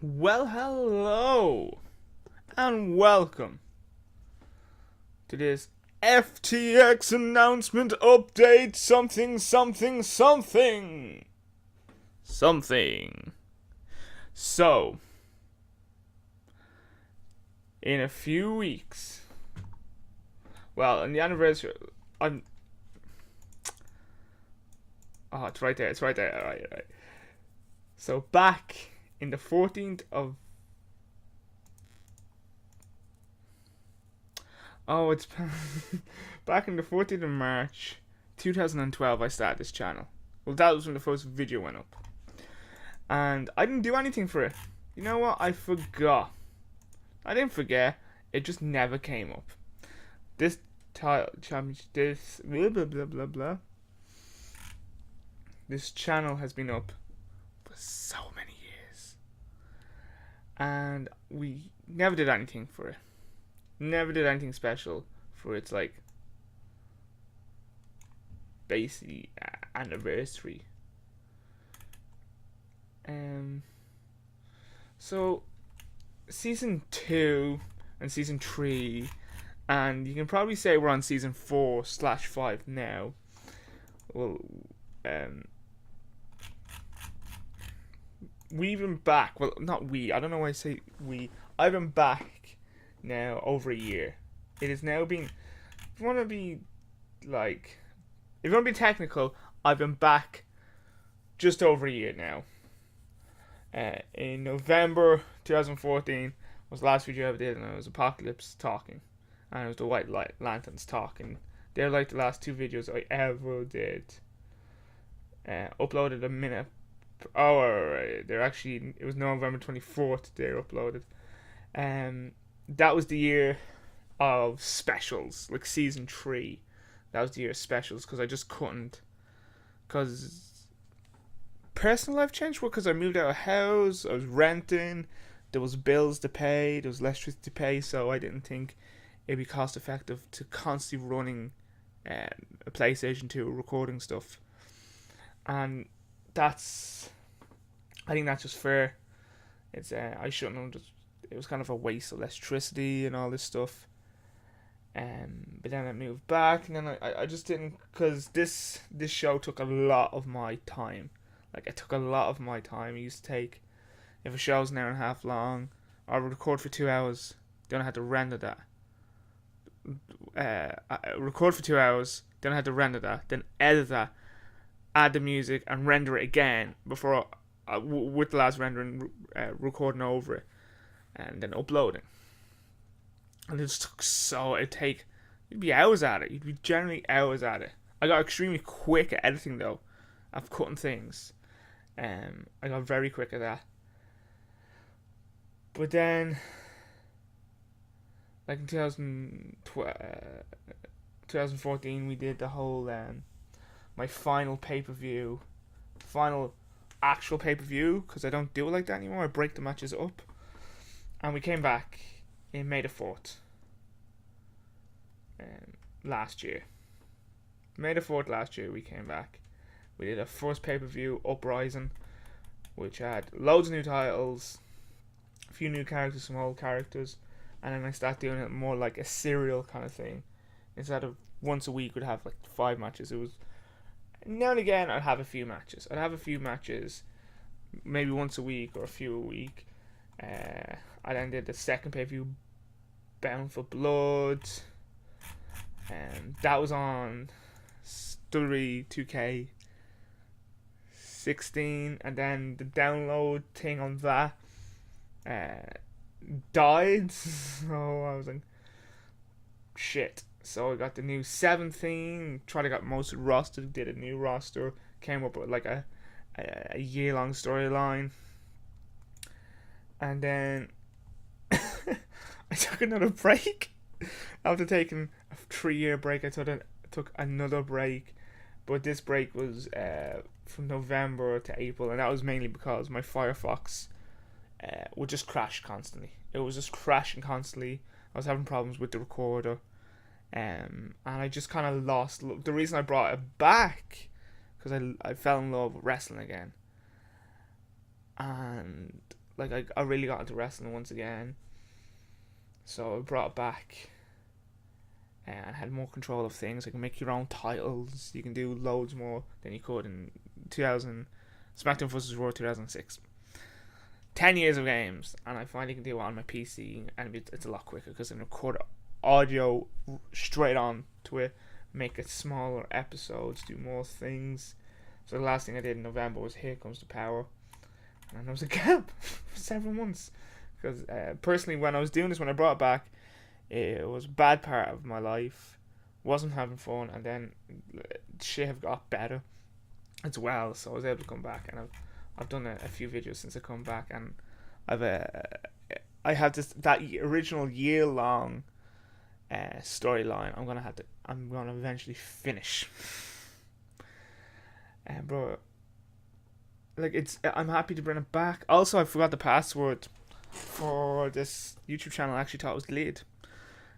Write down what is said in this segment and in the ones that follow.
Well, hello, and welcome to this FTX announcement update something. So, in a few weeks, well, on the anniversary, I'm. Oh, it's right there. Right. So, back in the 14th of. Oh, it's back in the 14th of March 2012. I started this channel. Well, that was when the first video went up, and I didn't do anything for it. You know what? I forgot. I didn't forget. It just never came up. This title, this blah blah blah blah blah. This channel has been up for so many years, and we never did anything for it. Never did anything special for its like basic anniversary. So season 2 and season 3, and you can probably say we're on season 4/5 now. Well, we've been back. Well, not we. I don't know why I say we. I've been back now over a year. It has now been. If you want to be like, if you want to be technical, I've been back just over a year now. In November 2014 was the last video I ever did, and it was Apocalypse talking, and it was the White Lanterns talking. They're like the last two videos I ever did. Uploaded a minute. Oh, right. They're actually. It was November 24th. They're uploaded. That was the year of specials, like season 3. That was the year of specials because I just couldn't. Because personal life changed. Well, because I moved out of house, I was renting, there was bills to pay, there was electricity to pay, so I didn't think it'd be cost effective to constantly running a PlayStation 2 recording stuff. And I think that's just fair. It's I shouldn't have just. It was kind of a waste of electricity and all this stuff. But then I moved back, and then I just didn't, because this show took a lot of my time. Like, it took a lot of my time. It used to take, if a show's an hour and a half long, I would record for 2 hours. Then I had to render that. I record for 2 hours. Then I had to render that. Then edit that. Add the music and render it again before with the last rendering, recording over it, and then uploading. And it just took you'd be hours at it. You'd be generally hours at it. I got extremely quick at editing though, of cutting things. I got very quick at that. But then, like in 2014, we did the whole my final pay-per-view, final actual pay-per-view, because I don't do it like that anymore. I break the matches up. And we came back in May the 4th last year. May the 4th last year we came back. We did a first pay-per-view, Uprising, which had loads of new titles, a few new characters, some old characters, and then I started doing it more like a serial kind of thing. Instead of once a week, we'd have like 5 matches. It was now and again I'd have a few matches. Maybe once a week or a few a week. I then did the second pay-per-view, Bound for Blood, and that was on Story 2K16, and then the download thing on that died. So I was like, shit. So I got the new 17, tried to get most of the roster, did a new roster, came up with like a year-long storyline. And then I took another break. After taking a 3-year break, I took another break. But this break was from November to April, and that was mainly because my Firefox would just crash constantly. It was just crashing constantly. I was having problems with the recorder. And I just kind of lost. The reason I brought it back, because I fell in love with wrestling again. And like I really got into wrestling once again. So I brought it back and had more control of things. You can make your own titles. You can do loads more than you could in 2000 SmackDown vs. Raw 2006. 10 years of games, and I finally can do it on my PC, and it's a lot quicker because I can record audio straight on to it, make it smaller episodes, do more things. So the last thing I did in November was Here Comes the Power, and there was a gap for several months because personally, when I was doing this, when I brought it back, it was a bad part of my life, wasn't having fun, and then shit have got better as well, so I was able to come back, and I've done a few videos since I come back, and I have that original year long storyline. I'm gonna eventually finish, and bro, like I'm happy to bring it back. Also, I forgot the password for this YouTube channel. I actually thought it was deleted,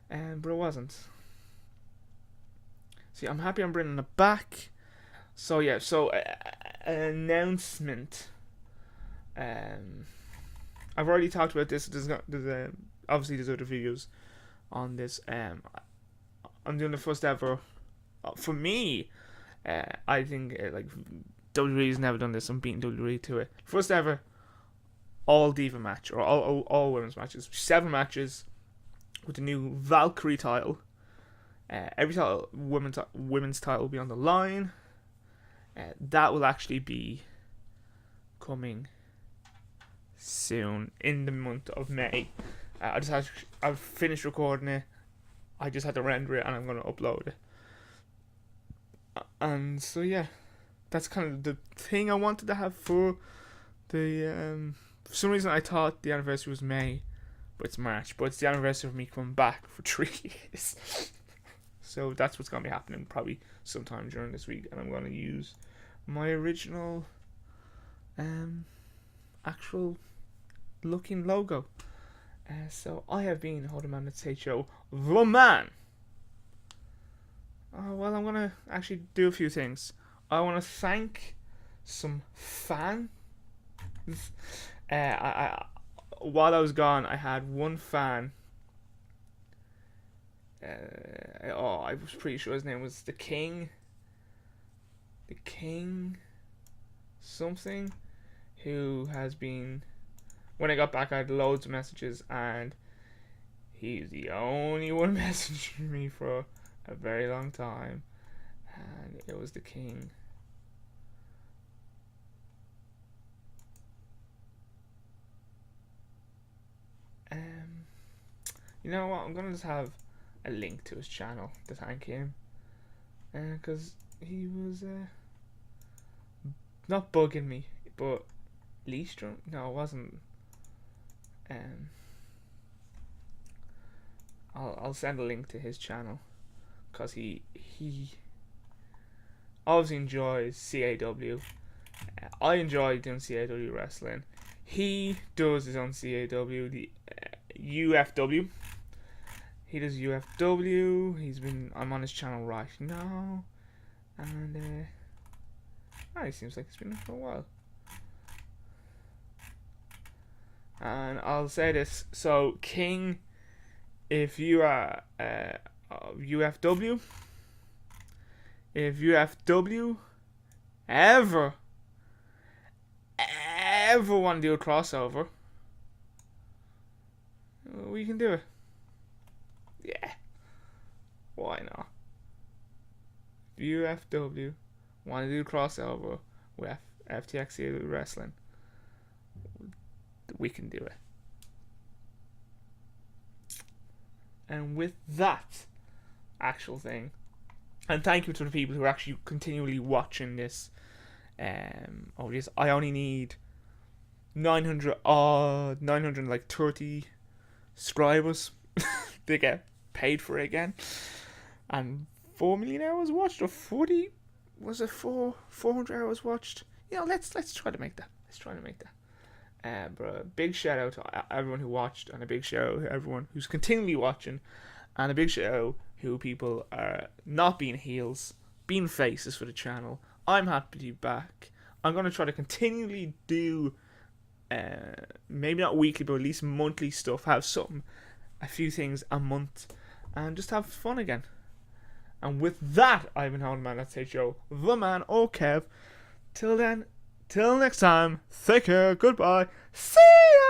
but it wasn't. See, I'm happy I'm bringing it back. So yeah, an announcement. I've already talked about this. Obviously there's other videos on this. I'm doing the first ever. For me, I think like WWE's never done this. I'm beating WWE to it. First ever all diva match, or all women's matches. 7 matches with the new Valkyrie title. Every title, women's title will be on the line. That will actually be coming soon in the month of May. I've finished recording it. I just had to render it, and I'm gonna upload it. And so yeah, that's kind of the thing I wanted to have for the. For some reason, I thought the anniversary was May, but it's March. But it's the anniversary of me coming back for 3 years. So that's what's gonna be happening probably sometime during this week, and I'm gonna use my original, actual looking logo. So I have been Hodeman at State Show, the man. Well, I'm gonna actually do a few things. I want to thank some fans. While I was gone, I had one fan. I was pretty sure his name was the King something, who has been, when I got back I had loads of messages, and he's the only one messaging me for a very long time, and it was the King. You know what, I'm gonna just have a link to his channel to thank him, because he was not bugging me, but Leestrom? No, it wasn't. I'll send a link to his channel, because he obviously enjoys CAW. I enjoy doing CAW wrestling. He does his own CAW, the UFW. He does UFW. I'm on his channel right now, and it seems like it's been for a while. And I'll say this: so King, if you are UFW, if UFW ever want to do a crossover, we can do it. Yeah, why not? UFW want to do a crossover with FTX wrestling, we can do it. And with that actual thing, and thank you to the people who are actually continually watching this. I only need 930 subscribers to get paid for it again, and 4 million hours watched, or 40, was it 400 hours watched? Let's try to make that. Bro, big shout out to everyone who watched, and a big shout out to everyone who's continually watching, and a big shout out who people are not being heels, being faces for the channel. I'm happy to be back. I'm gonna try to continually do maybe not weekly, but at least monthly stuff. Have something, a few things a month, and just have fun again. And with that, I've been Howard Man. That's Joe, the man, or Kev. Till then, till next time. Take care. Goodbye. See ya.